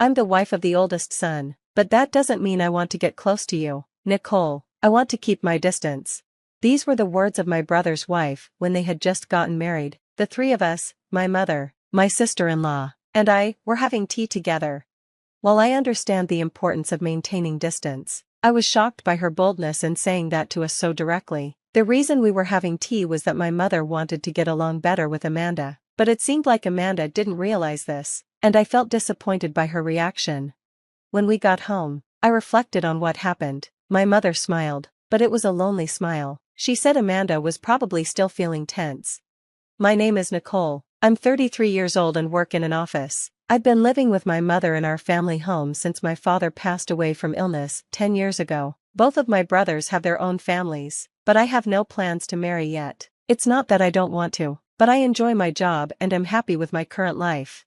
I'm the wife of the oldest son, but that doesn't mean I want to get close to you, Nicole. I want to keep my distance. These were the words of my brother's wife when they had just gotten married. The three of us, my mother, my sister-in-law, and I, were having tea together. While I understand the importance of maintaining distance, I was shocked by her boldness in saying that to us so directly. The reason we were having tea was that my mother wanted to get along better with Amanda, but it seemed like Amanda didn't realize this, and I felt disappointed by her reaction. When we got home, I reflected on what happened. My mother smiled, but it was a lonely smile. She said Amanda was probably still feeling tense. My name is Nicole. I'm 33 years old and work in an office. I've been living with my mother in our family home since my father passed away from illness 10 years ago. Both of my brothers have their own families, but I have no plans to marry yet. It's not that I don't want to, but I enjoy my job and am happy with my current life.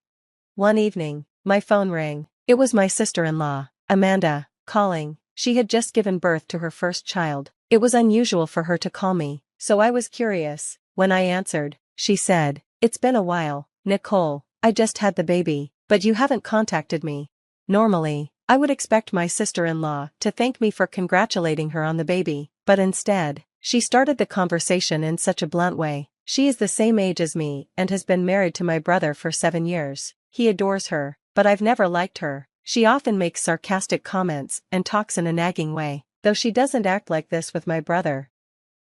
One evening, my phone rang. It was my sister-in-law, Amanda, calling. She had just given birth to her first child. It was unusual for her to call me, so I was curious. When I answered, she said, "It's been a while, Nicole. I just had the baby, but you haven't contacted me." Normally, I would expect my sister-in-law to thank me for congratulating her on the baby, but instead, she started the conversation in such a blunt way. She is the same age as me and has been married to my brother for 7 years. He adores her, but I've never liked her. She often makes sarcastic comments and talks in a nagging way, though she doesn't act like this with my brother.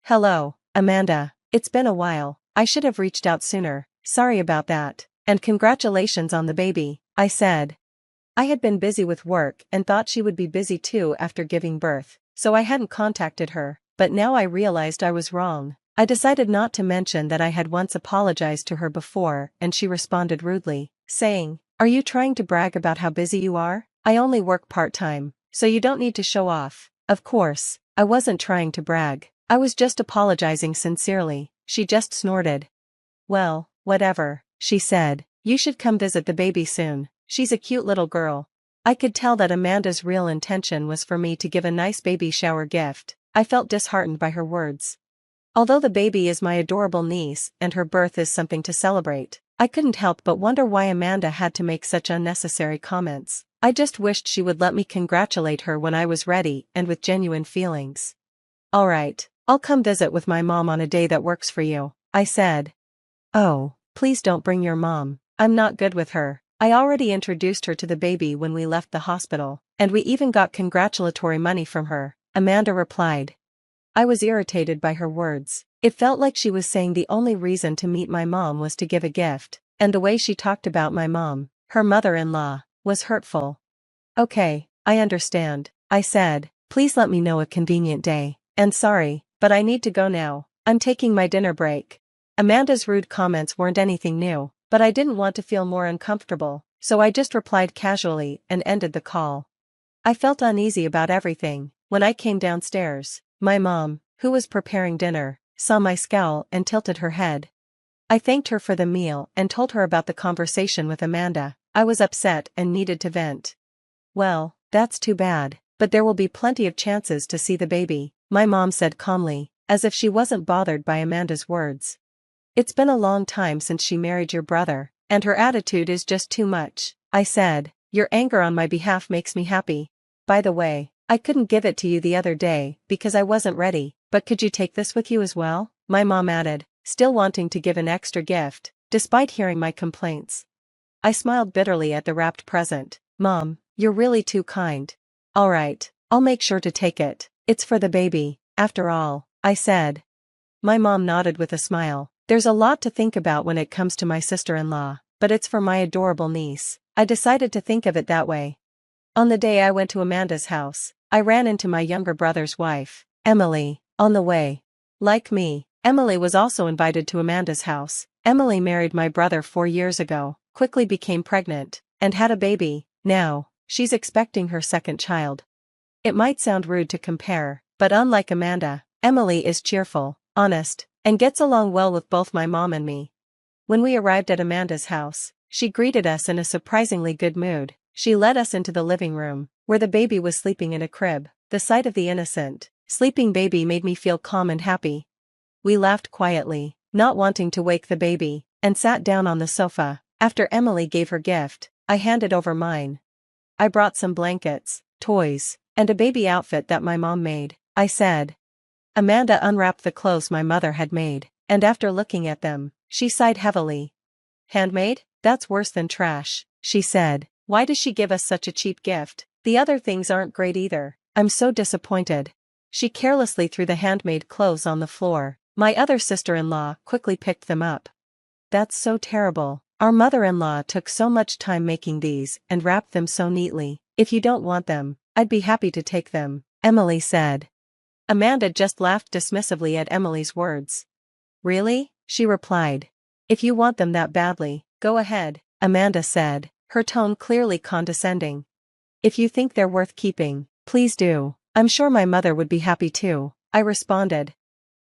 "Hello, Amanda. It's been a while. I should have reached out sooner. Sorry about that. And congratulations on the baby," I said. I had been busy with work and thought she would be busy too after giving birth, so I hadn't contacted her, but now I realized I was wrong. I decided not to mention that I had once apologized to her before, and she responded rudely, saying, "Are you trying to brag about how busy you are? I only work part-time, so you don't need to show off." Of course, I wasn't trying to brag. I was just apologizing sincerely. She just snorted. "Well, whatever," she said. "You should come visit the baby soon. She's a cute little girl." I could tell that Amanda's real intention was for me to give a nice baby shower gift. I felt disheartened by her words. Although the baby is my adorable niece and her birth is something to celebrate, I couldn't help but wonder why Amanda had to make such unnecessary comments. I just wished she would let me congratulate her when I was ready and with genuine feelings. "Alright, I'll come visit with my mom on a day that works for you," I said. "Oh, please don't bring your mom. I'm not good with her. I already introduced her to the baby when we left the hospital, and we even got congratulatory money from her," Amanda replied. I was irritated by her words. It felt like she was saying the only reason to meet my mom was to give a gift, and the way she talked about my mom, her mother-in-law, was hurtful. "Okay, I understand," I said. "Please let me know a convenient day. And sorry, but I need to go now. I'm taking my dinner break." Amanda's rude comments weren't anything new, but I didn't want to feel more uncomfortable, so I just replied casually and ended the call. I felt uneasy about everything. When I came downstairs, my mom, who was preparing dinner, saw my scowl and tilted her head. I thanked her for the meal and told her about the conversation with Amanda. I was upset and needed to vent. "Well, that's too bad, but there will be plenty of chances to see the baby," my mom said calmly, as if she wasn't bothered by Amanda's words. "It's been a long time since she married your brother, and her attitude is just too much," I said. "Your anger on my behalf makes me happy. By the way, I couldn't give it to you the other day because I wasn't ready, but could you take this with you as well?" my mom added, still wanting to give an extra gift, despite hearing my complaints. I smiled bitterly at the wrapped present. "Mom, you're really too kind." "Alright, I'll make sure to take it. It's for the baby, after all," I said. My mom nodded with a smile. There's a lot to think about when it comes to my sister-in-law, but it's for my adorable niece. I decided to think of it that way. On the day I went to Amanda's house, I ran into my younger brother's wife, Emily, on the way. Like me, Emily was also invited to Amanda's house. Emily married my brother 4 years ago, quickly became pregnant, and had a baby. Now, she's expecting her second child. It might sound rude to compare, but unlike Amanda, Emily is cheerful, honest, and gets along well with both my mom and me. When we arrived at Amanda's house, she greeted us in a surprisingly good mood. She led us into the living room, where the baby was sleeping in a crib. The sight of the innocent, sleeping baby made me feel calm and happy. We laughed quietly, not wanting to wake the baby, and sat down on the sofa. After Emily gave her gift, I handed over mine. I brought some blankets, toys, and a baby outfit that my mom made, I said. Amanda unwrapped the clothes my mother had made, and after looking at them, she sighed heavily. Handmade? That's worse than trash, she said. Why does she give us such a cheap gift? The other things aren't great either. I'm so disappointed. She carelessly threw the handmade clothes on the floor. My other sister-in-law quickly picked them up. That's so terrible. Our mother-in-law took so much time making these and wrapped them so neatly. If you don't want them, I'd be happy to take them, Emily said. Amanda just laughed dismissively at Emily's words. Really? She replied. If you want them that badly, go ahead, Amanda said, her tone clearly condescending. If you think they're worth keeping, please do. I'm sure my mother would be happy too, I responded.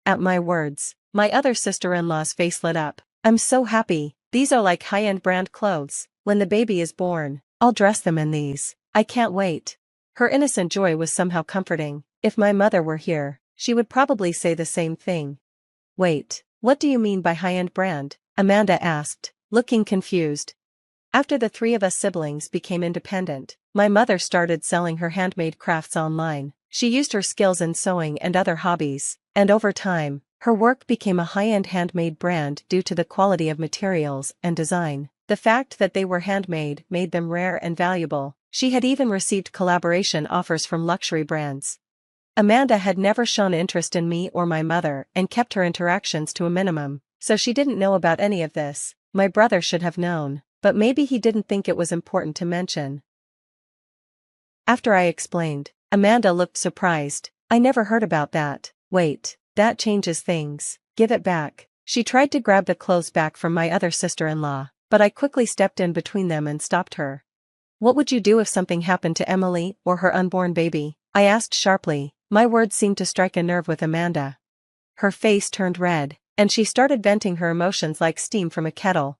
At my words, my other sister-in-law's face lit up. I'm so happy. These are like high-end brand clothes. When the baby is born, I'll dress them in these. I can't wait. Her innocent joy was somehow comforting. If my mother were here, she would probably say the same thing. Wait, what do you mean by high-end brand? Amanda asked, looking confused. After the three of us siblings became independent, my mother started selling her handmade crafts online. She used her skills in sewing and other hobbies, and over time, her work became a high-end handmade brand due to the quality of materials and design. The fact that they were handmade made them rare and valuable. She had even received collaboration offers from luxury brands. Amanda had never shown interest in me or my mother and kept her interactions to a minimum, so she didn't know about any of this. My brother should have known, but maybe he didn't think it was important to mention. After I explained, Amanda looked surprised. I never heard about that. Wait, that changes things. Give it back. She tried to grab the clothes back from my other sister-in-law, but I quickly stepped in between them and stopped her. What would you do if something happened to Emily or her unborn baby? I asked sharply. My words seemed to strike a nerve with Amanda. Her face turned red, and she started venting her emotions like steam from a kettle.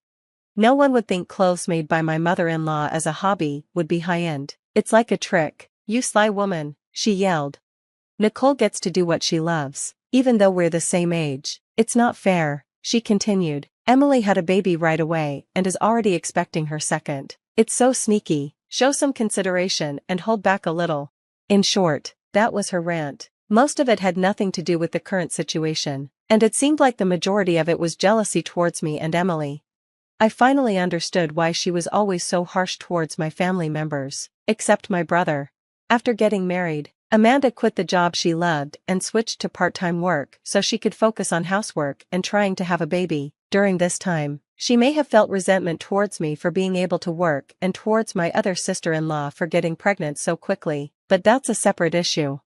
No one would think clothes made by my mother-in-law as a hobby would be high-end. It's like a trick. You sly woman, she yelled. Nicole gets to do what she loves, even though we're the same age. It's not fair, she continued. Emily had a baby right away and is already expecting her second. It's so sneaky. Show some consideration and hold back a little. In short, that was her rant. Most of it had nothing to do with the current situation, and it seemed like the majority of it was jealousy towards me and Emily. I finally understood why she was always so harsh towards my family members, except my brother. After getting married, Amanda quit the job she loved and switched to part-time work so she could focus on housework and trying to have a baby. During this time, she may have felt resentment towards me for being able to work and towards my other sister-in-law for getting pregnant so quickly, but that's a separate issue.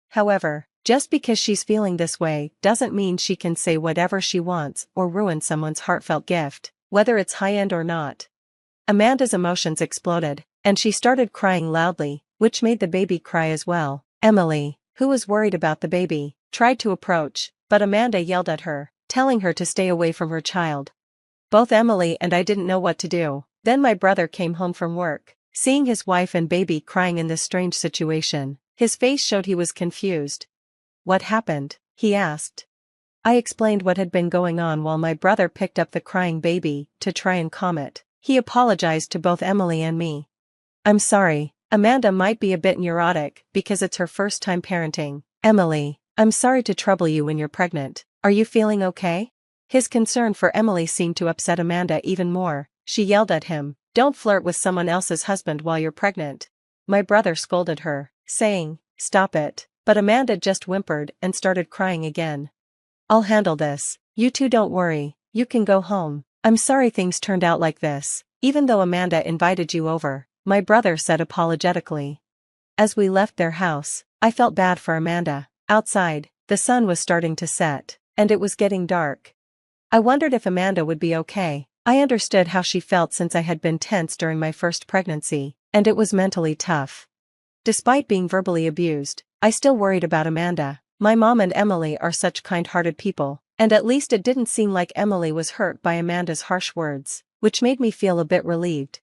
However, just because she's feeling this way doesn't mean she can say whatever she wants or ruin someone's heartfelt gift, whether it's high-end or not. Amanda's emotions exploded, and she started crying loudly, which made the baby cry as well. Emily, who was worried about the baby, tried to approach, but Amanda yelled at her, telling her to stay away from her child. Both Emily and I didn't know what to do. Then my brother came home from work. Seeing his wife and baby crying in this strange situation, his face showed he was confused. What happened? He asked. I explained what had been going on while my brother picked up the crying baby to try and calm it. He apologized to both Emily and me. I'm sorry, Amanda might be a bit neurotic because it's her first time parenting. Emily, I'm sorry to trouble you when you're pregnant. Are you feeling okay? His concern for Emily seemed to upset Amanda even more. She yelled at him, "Don't flirt with someone else's husband while you're pregnant." My brother scolded her, saying, "Stop it," but Amanda just whimpered and started crying again. I'll handle this. You two don't worry, you can go home. I'm sorry things turned out like this, even though Amanda invited you over, my brother said apologetically. As we left their house, I felt bad for Amanda. Outside, the sun was starting to set, and it was getting dark. I wondered if Amanda would be okay. I understood how she felt since I had been tense during my first pregnancy, and it was mentally tough. Despite being verbally abused, I still worried about Amanda. My mom and Emily are such kind-hearted people, and at least it didn't seem like Emily was hurt by Amanda's harsh words, which made me feel a bit relieved.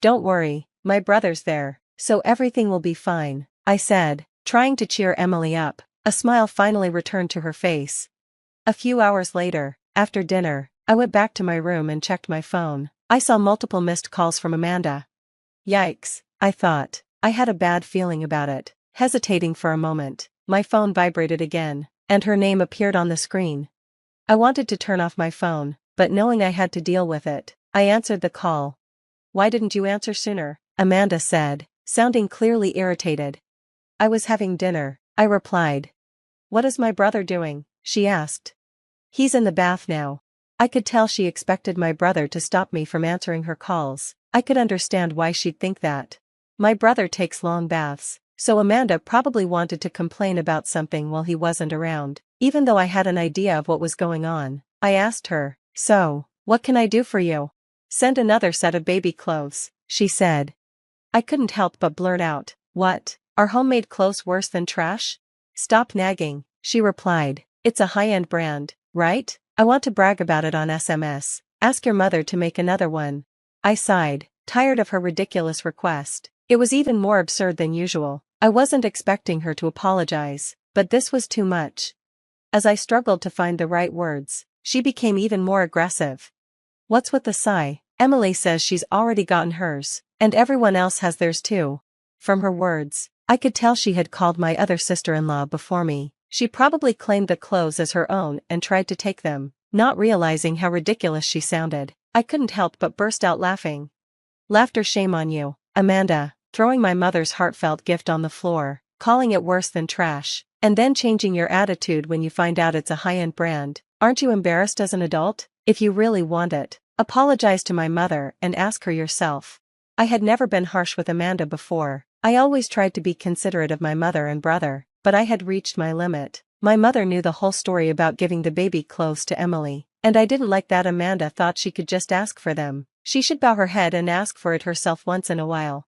Don't worry, my brother's there, so everything will be fine, I said, trying to cheer Emily up. A smile finally returned to her face. A few hours later, after dinner, I went back to my room and checked my phone. I saw multiple missed calls from Amanda. Yikes, I thought. I had a bad feeling about it. Hesitating for a moment, my phone vibrated again, and her name appeared on the screen. I wanted to turn off my phone, but knowing I had to deal with it, I answered the call. "Why didn't you answer sooner?" Amanda said, sounding clearly irritated. "I was having dinner," I replied. "What is my brother doing?" she asked. "He's in the bath now." I could tell she expected my brother to stop me from answering her calls. I could understand why she'd think that. My brother takes long baths, so Amanda probably wanted to complain about something while he wasn't around. Even though I had an idea of what was going on, I asked her, "So, what can I do for you?" "Send another set of baby clothes," she said. I couldn't help but blurt out, "What? Are homemade clothes worse than trash?" "Stop nagging," she replied. "It's a high-end brand, right? I want to brag about it on SMS. Ask your mother to make another one." I sighed, tired of her ridiculous request. It was even more absurd than usual. I wasn't expecting her to apologize, but this was too much. As I struggled to find the right words, she became even more aggressive. "What's with the sigh? Emily says she's already gotten hers, and everyone else has theirs too." From her words, I could tell she had called my other sister-in-law before me. She probably claimed the clothes as her own and tried to take them, not realizing how ridiculous she sounded. I couldn't help but burst out laughing. Laughter, shame on you, Amanda, throwing my mother's heartfelt gift on the floor, calling it worse than trash, and then changing your attitude when you find out it's a high-end brand. Aren't you embarrassed as an adult? If you really want it, apologize to my mother and ask her yourself. I had never been harsh with Amanda before. I always tried to be considerate of my mother and brother, but I had reached my limit. My mother knew the whole story about giving the baby clothes to Emily, and I didn't like that Amanda thought she could just ask for them. She should bow her head and ask for it herself once in a while.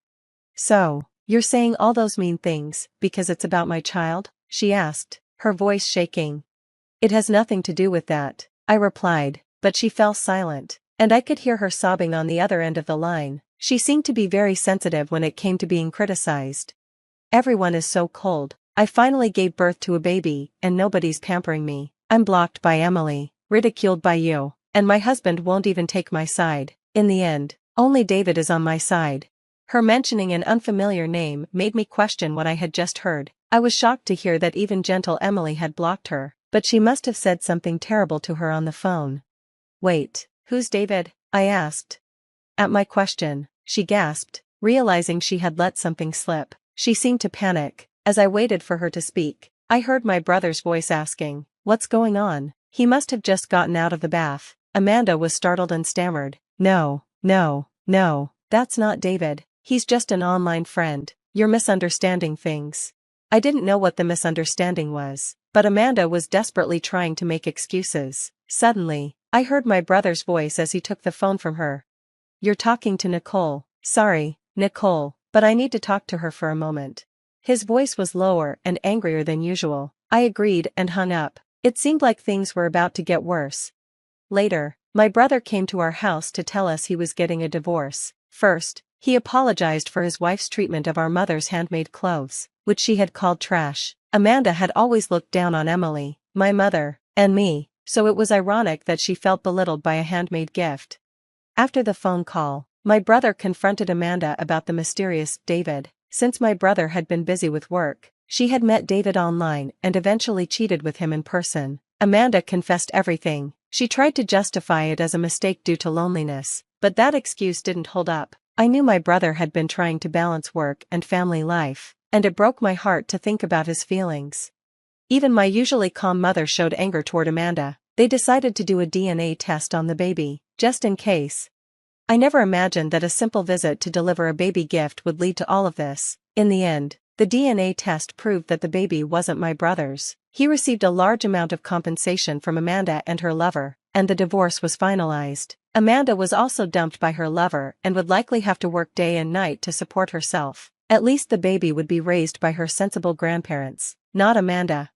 "So, you're saying all those mean things because it's about my child?" she asked, her voice shaking. "It has nothing to do with that," I replied, but she fell silent, and I could hear her sobbing on the other end of the line. She seemed to be very sensitive when it came to being criticized. "Everyone is so cold. I finally gave birth to a baby, and nobody's pampering me. I'm blocked by Emily, ridiculed by you, and my husband won't even take my side. In the end, only David is on my side." Her mentioning an unfamiliar name made me question what I had just heard. I was shocked to hear that even gentle Emily had blocked her, but she must have said something terrible to her on the phone. "Wait, who's David?" I asked. At my question, she gasped, realizing she had let something slip. She seemed to panic. As I waited for her to speak, I heard my brother's voice asking, "What's going on?" He must have just gotten out of the bath. Amanda was startled and stammered, "No, that's not David. He's just an online friend. You're misunderstanding things." I didn't know what the misunderstanding was, but Amanda was desperately trying to make excuses. Suddenly, I heard my brother's voice as he took the phone from her. "You're talking to Nicole." "Sorry, Nicole, but I need to talk to her for a moment." His voice was lower and angrier than usual. I agreed and hung up. It seemed like things were about to get worse. Later, my brother came to our house to tell us he was getting a divorce. First, he apologized for his wife's treatment of our mother's handmade clothes, which she had called trash. Amanda had always looked down on Emily, my mother, and me, so it was ironic that she felt belittled by a handmade gift. After the phone call, my brother confronted Amanda about the mysterious David. Since my brother had been busy with work, she had met David online and eventually cheated with him in person. Amanda confessed everything. She tried to justify it as a mistake due to loneliness, but that excuse didn't hold up. I knew my brother had been trying to balance work and family life, and it broke my heart to think about his feelings. Even my usually calm mother showed anger toward Amanda. They decided to do a DNA test on the baby, just in case. I never imagined that a simple visit to deliver a baby gift would lead to all of this. In the end, the DNA test proved that the baby wasn't my brother's. He received a large amount of compensation from Amanda and her lover, and the divorce was finalized. Amanda was also dumped by her lover and would likely have to work day and night to support herself. At least the baby would be raised by her sensible grandparents, not Amanda.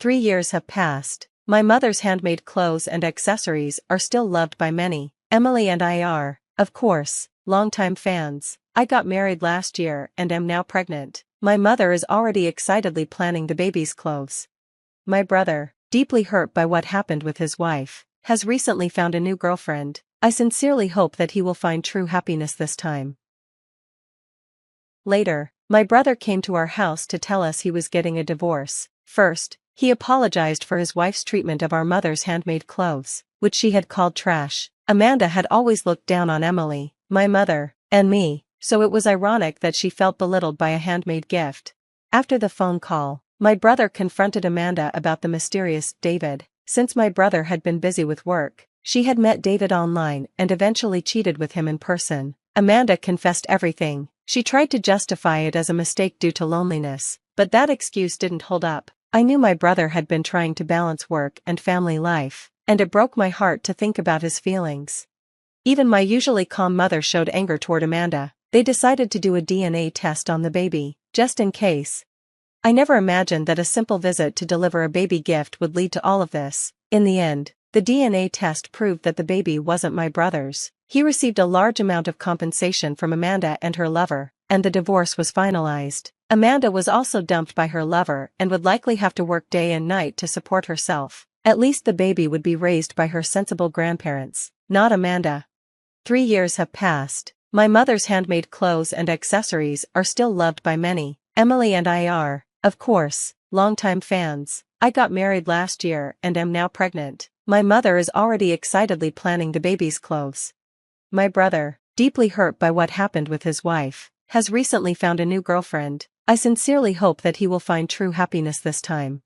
3 years have passed. My mother's handmade clothes and accessories are still loved by many. Emily and I are, of course, longtime fans. I got married last year and am now pregnant. My mother is already excitedly planning the baby's clothes. My brother, deeply hurt by what happened with his wife, has recently found a new girlfriend. I sincerely hope that he will find true happiness this time. Later, my brother came to our house to tell us he was getting a divorce. First, he apologized for his wife's treatment of our mother's handmade clothes, which she had called trash. Amanda had always looked down on Emily, my mother, and me, so it was ironic that she felt belittled by a handmade gift. After the phone call, my brother confronted Amanda about the mysterious David. Since my brother had been busy with work, she had met David online and eventually cheated with him in person. Amanda confessed everything. She tried to justify it as a mistake due to loneliness, but that excuse didn't hold up. I knew my brother had been trying to balance work and family life, and it broke my heart to think about his feelings. Even my usually calm mother showed anger toward Amanda. They decided to do a DNA test on the baby, just in case. I never imagined that a simple visit to deliver a baby gift would lead to all of this. In the end, the DNA test proved that the baby wasn't my brother's. He received a large amount of compensation from Amanda and her lover, and the divorce was finalized. Amanda was also dumped by her lover and would likely have to work day and night to support herself. At least the baby would be raised by her sensible grandparents, not Amanda. 3 years have passed. My mother's handmade clothes and accessories are still loved by many. Emily and I are, of course, longtime fans. I got married last year and am now pregnant. My mother is already excitedly planning the baby's clothes. My brother, deeply hurt by what happened with his wife, has recently found a new girlfriend. I sincerely hope that he will find true happiness this time.